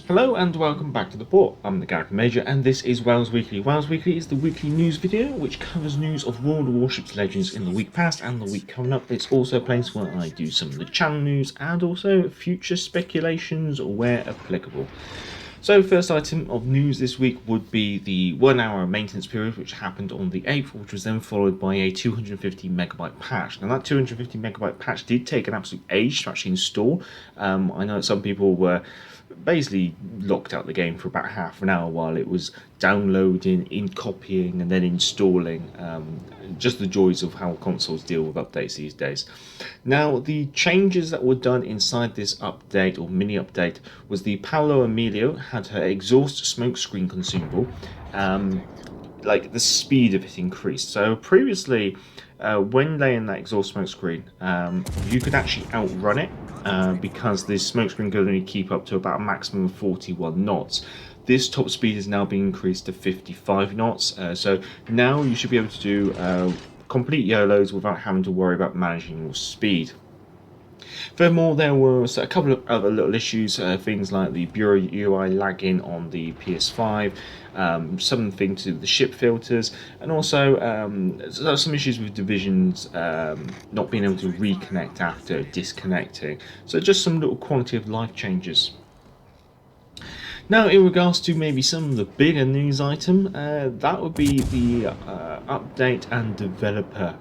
Hello and welcome back to the port. I'm the Character Major and this is WoWs Weekly. WoWs Weekly is the weekly news video which covers news of World of Warships Legends in the week past and the week coming up. It's also a place where I do some of the channel news and also future speculations where applicable. So first item of news this week would be the 1 hour maintenance period which happened on the 8th, which was then followed by a 250 megabyte patch. Now that 250 megabyte patch did take an absolute age to actually install. I know some people were basically locked out the game for about half an hour while it was downloading, in copying and then installing. Just the joys of how consoles deal with updates these days. Now the changes that were done inside this update or mini update was the Paolo Emilio had her exhaust smoke screen consumable, like the speed of it increased. So previously when laying that exhaust smoke screen, you could actually outrun it because this smoke screen could only keep up to about a maximum of 41 knots. This top speed is now being increased to 55 knots, so now you should be able to do complete YOLOs without having to worry about managing your speed. Furthermore, there was a couple of other little issues, things like the Bureau UI lagging on the PS5, something to do with the ship filters, and also some issues with divisions not being able to reconnect after disconnecting. So just some little quality of life changes. Now, in regards to maybe some of the bigger news item, that would be the update and developer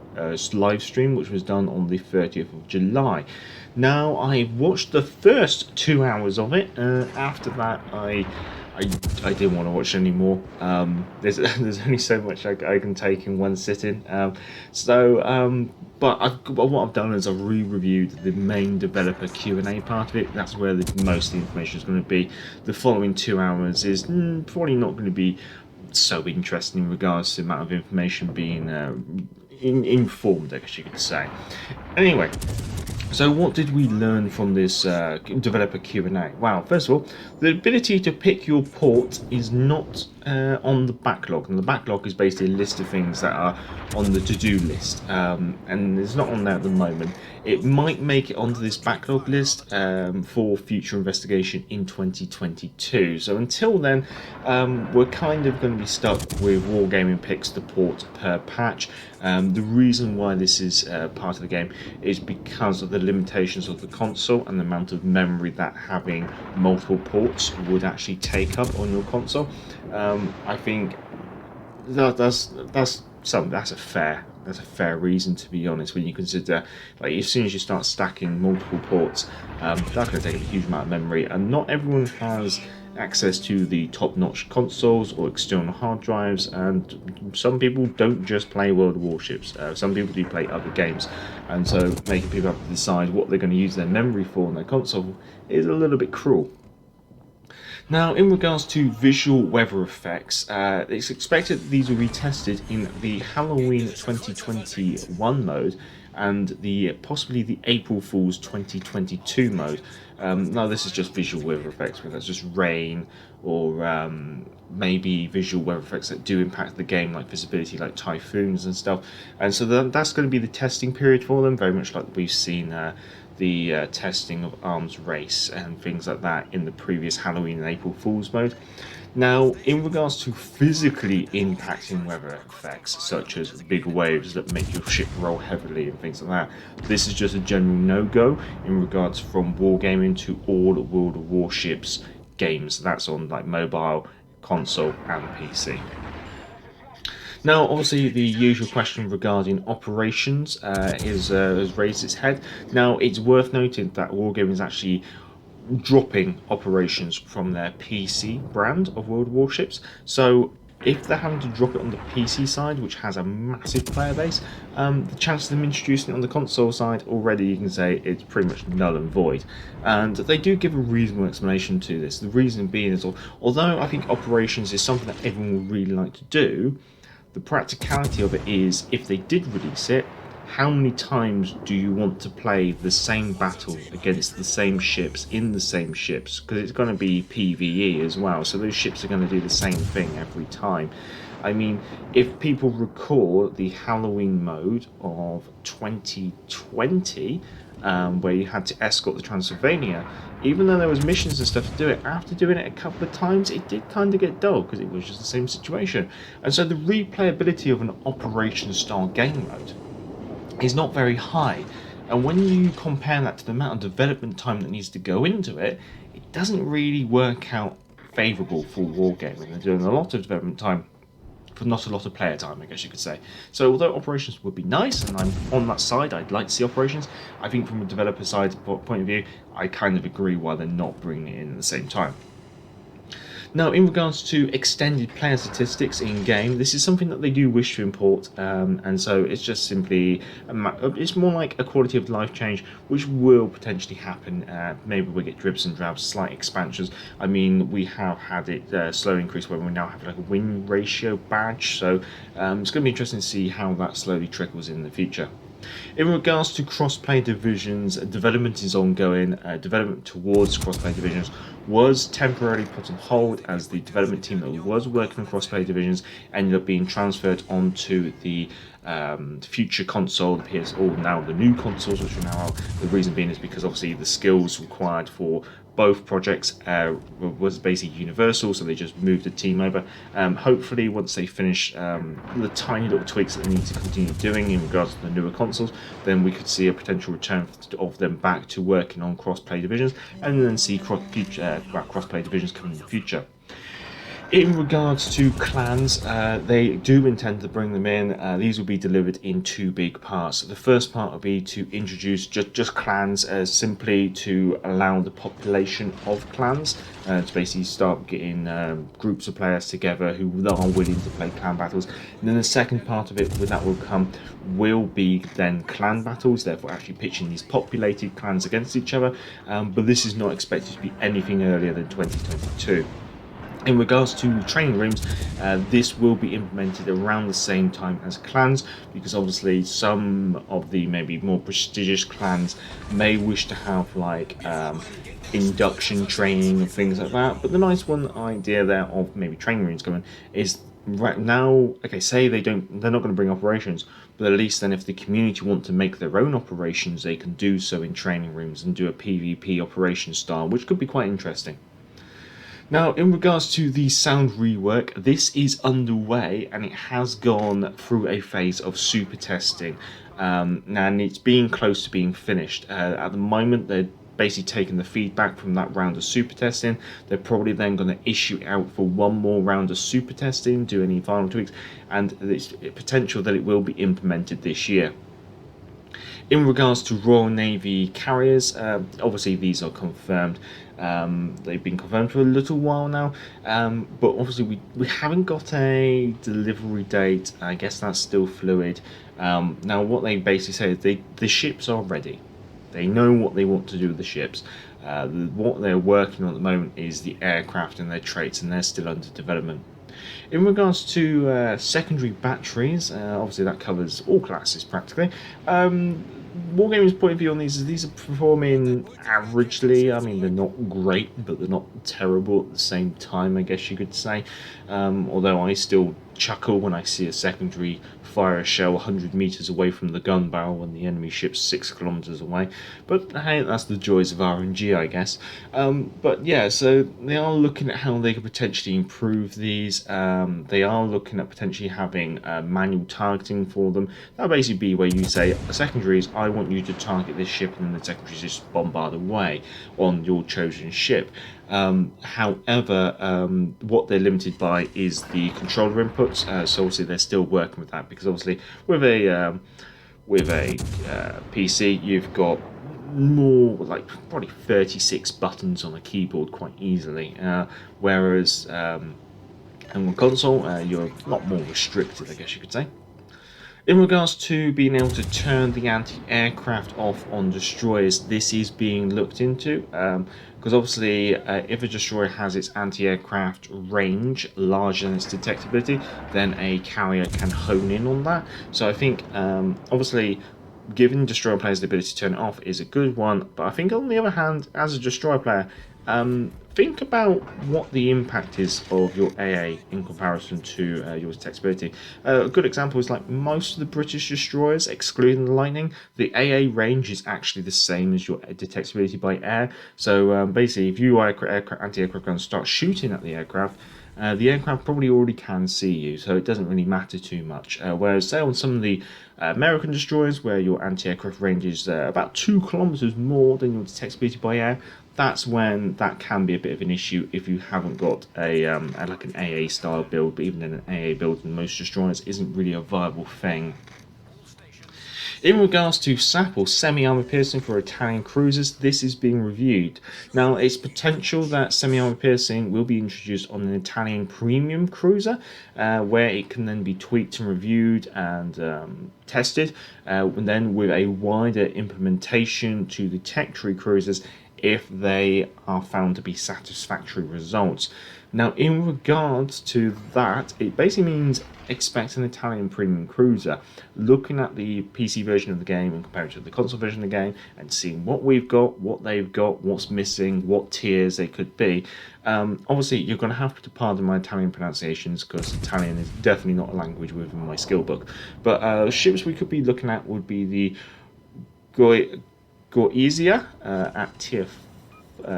live stream, which was done on the 30th of July. Now, I watched the first 2 hours of it. After that, I didn't want to watch anymore. There's only so much I can take in one sitting. But what I've done is I've re-reviewed the main developer Q&A part of it. That's where most of the information is going to be. The following 2 hours is probably not going to be so interesting in regards to the amount of information being informed, I guess you could say. Anyway, so what did we learn from this developer Q&A? Well, first of all, the ability to pick your port is not on the backlog, and the backlog is basically a list of things that are on the to-do list, and it's not on there at the moment. It might make it onto this backlog list for future investigation in 2022. So until then, we're kind of going to be stuck with Wargaming picks to port per patch. The reason why this is part of the game is because of the limitations of the console and the amount of memory that having multiple ports would actually take up on your console. I think that's a fair reason, to be honest, when you consider, like, as soon as you start stacking multiple ports, that's going to take a huge amount of memory, and not everyone has access to the top-notch consoles or external hard drives, and some people don't just play World of Warships. Some people do play other games, and so making people have to decide what they're going to use their memory for on their console is a little bit cruel. Now, in regards to visual weather effects, it's expected that these will be tested in the Halloween 2021 mode and possibly the April Fool's 2022 mode. Now, this is just visual weather effects, whether it's just rain or maybe visual weather effects that do impact the game, like visibility, like typhoons and stuff. And so that's going to be the testing period for them, very much like we've seen the testing of Arms Race and things like that in the previous Halloween and April Fool's mode. Now, in regards to physically impacting weather effects, such as big waves that make your ship roll heavily and things like that, this is just a general no-go in regards from Wargaming to all World of Warships games. That's on like mobile, console and PC. Now, obviously, the usual question regarding operations has raised its head. Now, it's worth noting that Wargaming is actually dropping operations from their PC brand of World of Warships. So if they're having to drop it on the PC side, which has a massive player base, the chance of them introducing it on the console side, already you can say it's pretty much null and void. And they do give a reasonable explanation to this. The reason being is, although I think operations is something that everyone would really like to do, the practicality of it is, if they did release it, how many times do you want to play the same battle against the same ships in the same ships? Because it's going to be PvE as well, so those ships are going to do the same thing every time. I mean, if people recall the Halloween mode of 2020, where you had to escort the Transylvania. Even though there was missions and stuff to do it, after doing it a couple of times, it did kind of get dull because it was just the same situation. And so the replayability of an operation-style game mode is not very high. And when you compare that to the amount of development time that needs to go into it, it doesn't really work out favourable for wargaming. They're doing a lot of development time for not a lot of player time, I guess you could say. So although operations would be nice, and I'm on that side, I'd like to see operations, I think from a developer side point of view, I kind of agree why they're not bringing it in at the same time. Now, in regards to extended player statistics in-game, this is something that they do wish to import, and so it's just simply, it's more like a quality of life change, which will potentially happen. Maybe we get dribs and drabs, slight expansions. I mean, we have had it slowly increase where we now have like a win ratio badge, so it's going to be interesting to see how that slowly trickles in the future. In regards to cross-play divisions, development is ongoing. Development towards cross-play divisions was temporarily put on hold as the development team that was working on cross-play divisions ended up being transferred onto the future console, the PS, or now the new consoles, which are now out. The reason being is because obviously the skills required for both projects was basically universal, so they just moved the team over. Hopefully, once they finish the tiny little tweaks that they need to continue doing in regards to the newer consoles, then we could see a potential return of them back to working on cross-play divisions, and then see cross-play divisions coming in the future. In regards to clans, they do intend to bring them in. These will be delivered in two big parts. The first part will be to introduce just clans simply to allow the population of clans to basically start getting groups of players together who are willing to play clan battles. And then the second part of it that will come will be then clan battles, therefore actually pitching these populated clans against each other. But this is not expected to be anything earlier than 2022. In regards to training rooms, this will be implemented around the same time as clans, because obviously some of the maybe more prestigious clans may wish to have like induction training and things like that. But the nice one idea there of maybe training rooms coming is right now, okay, say they're not going to bring operations, but at least then if the community want to make their own operations, they can do so in training rooms and do a PvP operation style, which could be quite interesting. Now, in regards to the sound rework, this is underway and it has gone through a phase of super testing, and it's being close to being finished. At the moment, they're basically taking the feedback from that round of super testing. They're probably then going to issue it out for one more round of super testing, do any final tweaks, and there's potential that it will be implemented this year. In regards to Royal Navy carriers, obviously these are confirmed. They've been confirmed for a little while now, but obviously we haven't got a delivery date. I guess that's still fluid. Now what they basically say is the ships are ready. They know what they want to do with the ships. What they're working on at the moment is the aircraft and their traits, and they're still under development. In regards to secondary batteries, obviously that covers all classes practically. Wargaming's point of view on these is these are performing averagely. I mean, they're not great, but they're not terrible at the same time, I guess you could say. Although I still chuckle when I see a secondary fire a shell 100 meters away from the gun barrel when the enemy ship's 6 kilometers away. But hey, that's the joys of RNG, I guess. But yeah, so they are looking at how they could potentially improve these. They are looking at potentially having manual targeting for them. That'll basically be where you say, secondaries, I want you to target this ship, and then the secondaries just bombard away on your chosen ship. However, what they're limited by is the controller inputs. So obviously they're still working with that, because obviously with a PC you've got more like probably 36 buttons on a keyboard quite easily, whereas on a console you're a lot more restricted, I guess you could say. In regards to being able to turn the anti-aircraft off on destroyers, this is being looked into, because obviously if a destroyer has its anti-aircraft range larger than its detectability, then a carrier can hone in on that. So I think obviously giving destroyer players the ability to turn it off is a good one, but I think on the other hand, as a destroyer player, think about what the impact is of your AA in comparison to your detectability. A good example is like most of the British destroyers, excluding the Lightning, the AA range is actually the same as your detectability by air. So basically, if you anti-aircraft guns start shooting at the aircraft probably already can see you, so it doesn't really matter too much. Whereas, say, on some of the American destroyers, where your anti-aircraft range is about 2 kilometers more than your detectability by air, that's when that can be a bit of an issue if you haven't got like an AA style build. But even in an AA build, in most destroyers, isn't really a viable thing. In regards to SAP or semi-armor piercing for Italian cruisers, this is being reviewed. Now, it's potential that semi-armor piercing will be introduced on an Italian premium cruiser, where it can then be tweaked and reviewed and tested, and then with a wider implementation to the tech tree cruisers if they are found to be satisfactory results. Now, in regards to that, it basically means expect an Italian premium cruiser, looking at the PC version of the game and comparing it to the console version of the game and seeing what we've got, what they've got, what's missing, what tiers they could be. Obviously, you're going to have to pardon my Italian pronunciations because Italian is definitely not a language within my skill book. But ships we could be looking at would be the Gorizia at tier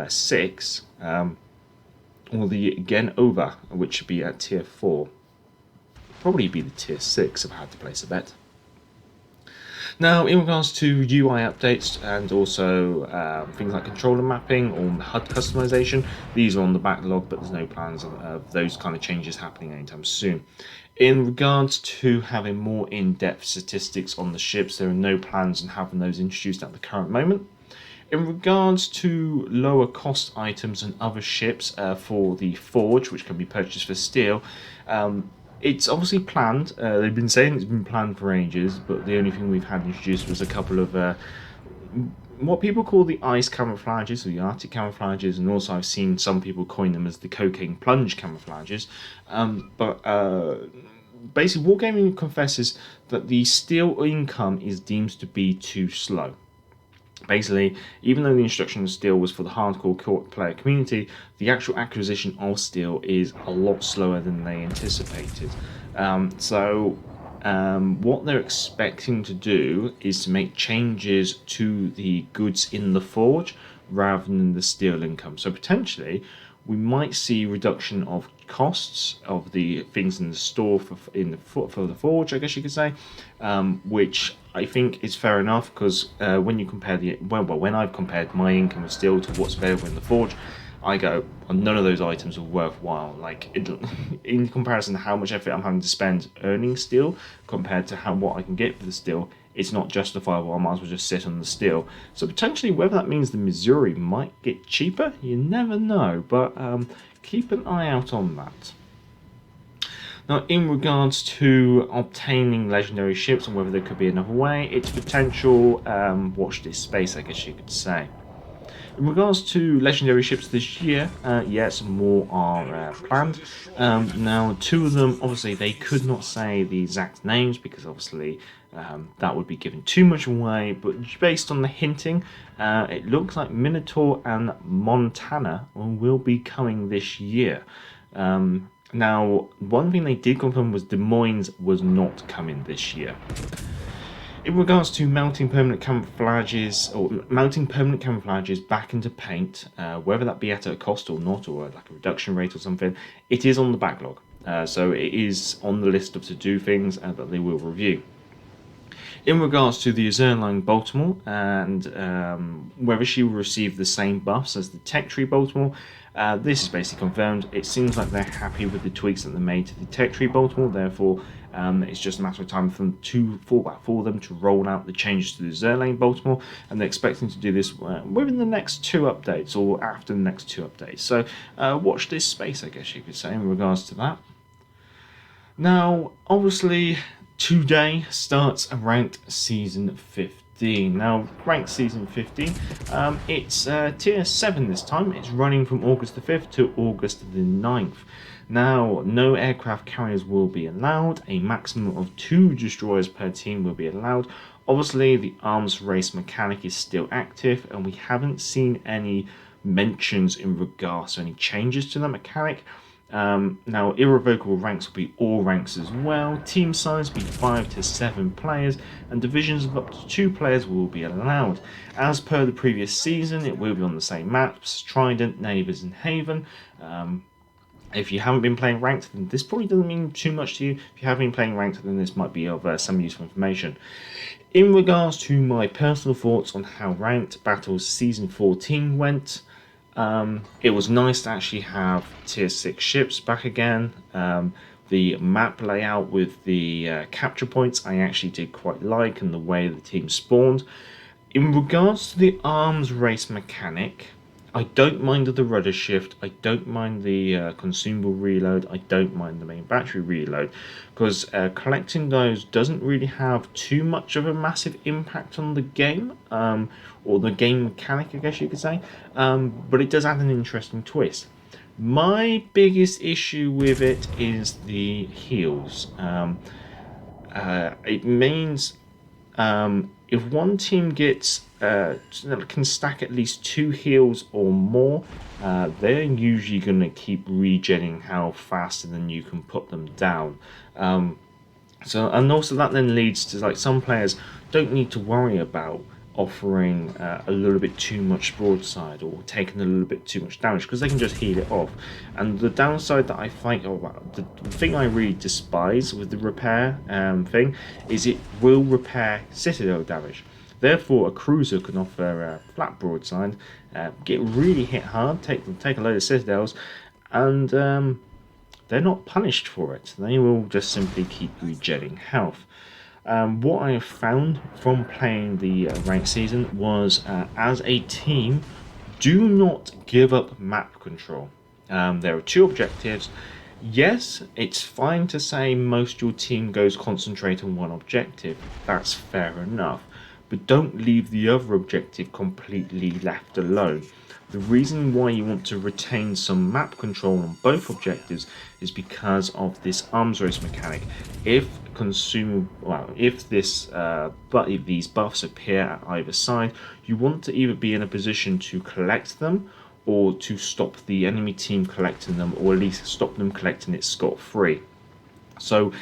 6, or the Genova, which should be at tier 4. Probably be the tier 6 if I had to place a bet. Now, in regards to UI updates and also things like controller mapping or HUD customization, these are on the backlog, but there's no plans of those kind of changes happening anytime soon. In regards to having more in-depth statistics on the ships, there are no plans on having those introduced at the current moment. In regards to lower cost items and other ships for the Forge, which can be purchased for steel, it's obviously planned. They've been saying it's been planned for ages, but the only thing we've had introduced was a couple of what people call the ice camouflages, or the Arctic camouflages, and also I've seen some people coin them as the cocaine plunge camouflages. Basically, Wargaming confesses that the steel income is deemed to be too slow. Basically, even though the introduction of steel was for the hardcore player community, the actual acquisition of steel is a lot slower than they anticipated. What they're expecting to do is to make changes to the goods in the forge rather than the steel income. So potentially, we might see reduction of costs of the things in the store for the forge, I guess you could say, which I think is fair enough because when you compare when I've compared my income of steel to what's available in the forge, I go, none of those items are worthwhile. Like in comparison to how much effort I'm having to spend earning steel compared to what I can get for the steel, it's not justifiable. I might as well just sit on the steel. So potentially, whether that means the Missouri might get cheaper, you never know. But keep an eye out on that. Now, in regards to obtaining legendary ships and whether there could be another way, it's potential. Watch this space, I guess you could say. In regards to legendary ships this year, yes, more are planned. Now, 2 of them, obviously, they could not say the exact names because obviously that would be giving too much away. But based on the hinting, it looks like Minotaur and Montana will be coming this year. Now, one thing they did confirm was Des Moines was not coming this year. In regards to mounting permanent camouflages back into paint, whether that be at a cost or not, or like a reduction rate or something, it is on the backlog. So it is on the list of to-do things that they will review. In regards to the Zerline Baltimore and whether she will receive the same buffs as the Tech Tree Baltimore, this is basically confirmed. It seems like they're happy with the tweaks that they made to the Tech Tree Baltimore, therefore it's just a matter of time for them to roll out the changes to the Zerlane Baltimore, and they're expecting to do this within the next 2 updates or after the next 2 updates. So watch this space, I guess you could say, in regards to that. Now, obviously, today starts Ranked Season 15. Now, Ranked Season 15, it's Tier 7 this time. It's running from August the 5th to August the 9th. Now, no aircraft carriers will be allowed. A maximum of 2 destroyers per team will be allowed. Obviously, the arms race mechanic is still active, and we haven't seen any mentions in regards to any changes to that mechanic. Now, irrevocable ranks will be all ranks as well. Team size will be 5 to 7 players, and divisions of up to 2 players will be allowed. As per the previous season, it will be on the same maps: Trident, Neighbours, and Haven. If you haven't been playing ranked, then this probably doesn't mean too much to you. If you have been playing ranked, then this might be of some useful information. In regards to my personal thoughts on how Ranked Battles Season 14 went, it was nice to actually have Tier 6 ships back again. The map layout with the capture points I actually did quite like, and the way the team spawned. In regards to the arms race mechanic, I don't mind the rudder shift, I don't mind the consumable reload, I don't mind the main battery reload, because collecting those doesn't really have too much of a massive impact on the game, or the game mechanic, I guess you could say, but it does add an interesting twist. My biggest issue with it is the heals. It means if one team gets can stack at least 2 heals or more, they're usually going to keep regenning health faster than you can put them down. And also that then leads to, like, some players don't need to worry about offering a little bit too much broadside or taking a little bit too much damage, because they can just heal it off. And the downside that I find, the thing I really despise with the repair thing, is it will repair citadel damage. Therefore, a cruiser can offer flat broadside, get really hit hard, take a load of citadels, and they're not punished for it. They will just simply keep regenerating health. What I have found from playing the ranked season was, as a team, do not give up map control. There are 2 objectives. Yes, it's fine to say most of your team goes concentrate on one objective. That's fair enough. But don't leave the other objective completely left alone. The reason why you want to retain some map control on both objectives is because of this arms race mechanic. If these buffs appear at either side, you want to either be in a position to collect them, or to stop the enemy team collecting them, or at least stop them collecting it scot-free. So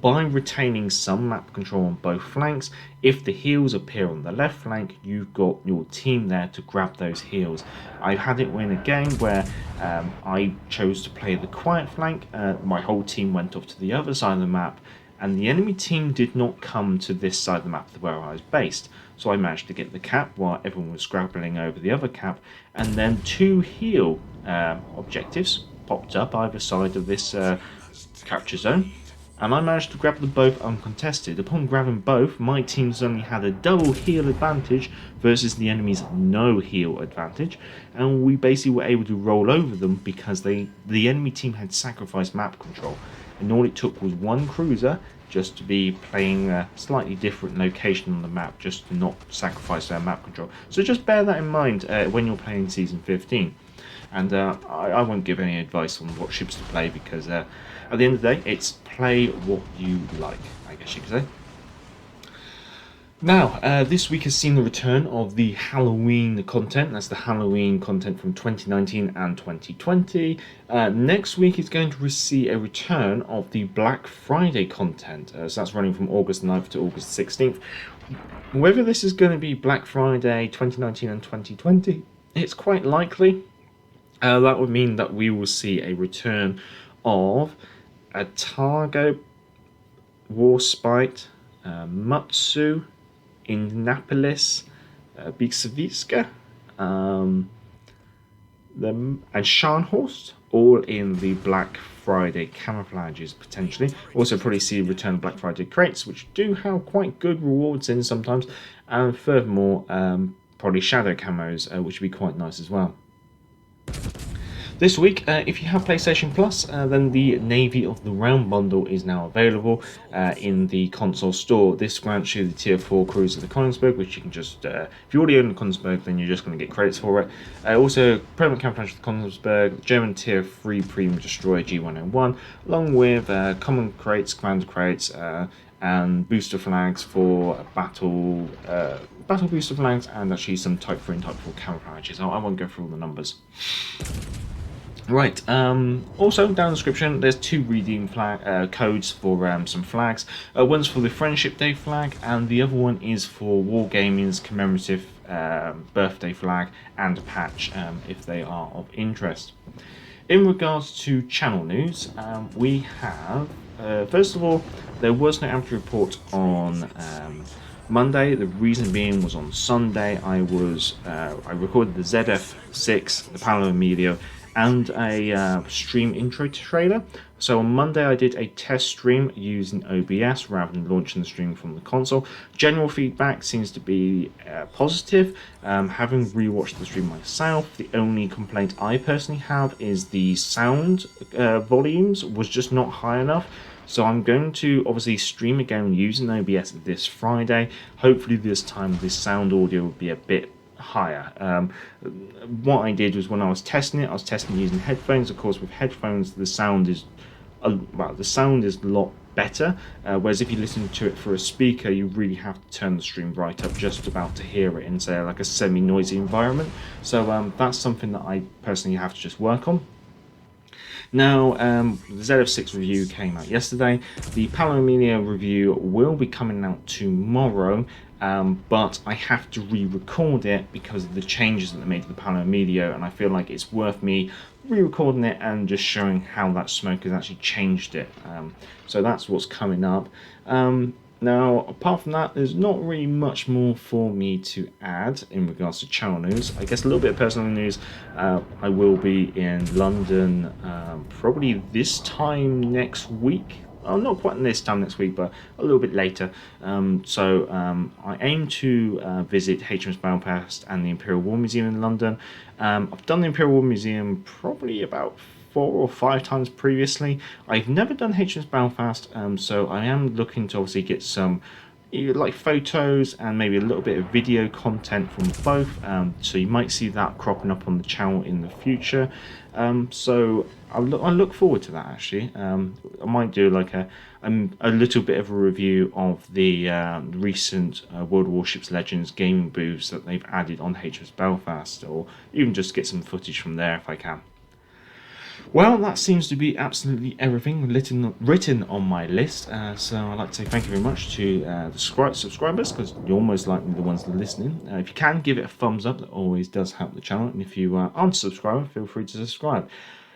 by retaining some map control on both flanks, if the heals appear on the left flank, you've got your team there to grab those heals. I've had it win a game where I chose to play the quiet flank, my whole team went off to the other side of the map, and the enemy team did not come to this side of the map where I was based. So I managed to get the cap while everyone was scrabbling over the other cap, and then 2 heal objectives popped up either side of this capture zone, and I managed to grab them both uncontested. Upon grabbing both, my team suddenly had a double heal advantage versus the enemy's no heal advantage, and we basically were able to roll over them because the enemy team had sacrificed map control, and all it took was 1 cruiser just to be playing a slightly different location on the map, just to not sacrifice their map control. So just bear that in mind when you're playing Season 15. And I won't give any advice on what ships to play, because at the end of the day, it's play what you like, I guess you could say. Now, this week has seen the return of the Halloween content. That's the Halloween content from 2019 and 2020. Next week is going to see a return of the Black Friday content. So that's running from August 9th to August 16th. Whether this is going to be Black Friday 2019 and 2020, it's quite likely. That would mean that we will see a return of a Targo, Warspite, Mutsu, Indianapolis, Bieksavitska, and Scharnhorst, all in the Black Friday camouflages potentially. Also probably see return Black Friday crates, which do have quite good rewards in sometimes, and furthermore probably shadow camos, which would be quite nice as well. This week, if you have PlayStation Plus, then the Navy of the Round bundle is now available in the console store. This grants you the Tier 4 cruise of the Konigsberg, which you can just, if you already own the Konigsberg, then you're just going to get credits for it. Also, permanent camouflage of the Konigsberg, German Tier 3 Premium Destroyer G101, along with common crates, commander crates, and booster flags for battle booster flags, and actually some Type 3 and Type 4 camouflages. I won't go through all the numbers. Right, also down in the description there's 2 redeem codes for some flags. One's for the Friendship Day flag, and the other one is for Wargaming's commemorative birthday flag and a patch if they are of interest. In regards to channel news, we have, first of all, there was no amateur report on Monday. The reason being was on Sunday I recorded the ZF6, the Palo Emilio, and a stream intro trailer. So on Monday I did a test stream using OBS rather than launching the stream from the console. General feedback seems to be positive. Having rewatched the stream myself, the only complaint I personally have is the sound volumes was just not high enough. So I'm going to obviously stream again using OBS this Friday. Hopefully this time the sound audio will be a bit higher. What I did was when I was testing using headphones. Of course, with headphones the sound is a lot better, whereas if you listen to it through a speaker you really have to turn the stream right up just about to hear it in, say, like a semi-noisy environment. So that's something that I personally have to just work on. Now, the ZF6 review came out yesterday. The Palo Emilio review will be coming out tomorrow, but I have to re-record it because of the changes that they made to the Palo Emilio, and I feel like it's worth me re-recording it and just showing how that smoke has actually changed it. So that's what's coming up. Now, apart from that, there's not really much more for me to add in regards to channel news. I guess a little bit of personal news. I will be in London probably this time next week. Oh, not quite this time next week, but a little bit later. I aim to visit HMS Belfast and the Imperial War Museum in London. I've done the Imperial War Museum probably about 4 or 5 times previously. I've never done HMS Belfast, so I am looking to obviously get some like photos and maybe a little bit of video content from both, so you might see that cropping up on the channel in the future. So I look forward to that actually. I might do like a little bit of a review of the recent World of Warships Legends gaming booths that they've added on HMS Belfast, or even just get some footage from there if I can. Well, that seems to be absolutely everything written on my list, so I'd like to say thank you very much to the subscribers, because you're most likely the ones that are listening. If you can, give it a thumbs up, that always does help the channel, and if you aren't a subscriber, feel free to subscribe.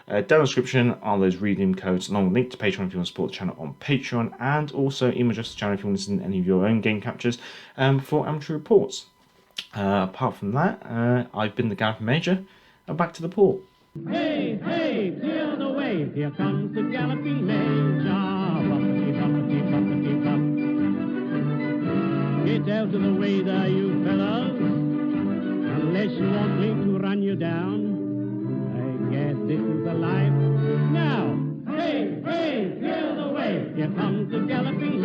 Down in the description are those redeem codes, along with a link to Patreon if you want to support the channel on Patreon, and also email address to the channel if you want to send any of your own game captures for amateur reports. Apart from that, I've been the Galloping Major, and back to the port. Hey, hey, clear the way, here comes the Galloping Major. Bumpity, bumpity, bumpity, bump. Get out of the way there, you fellows, unless you want me to run you down. I guess this is the life. Now, hey, hey, clear the way, here comes the Galloping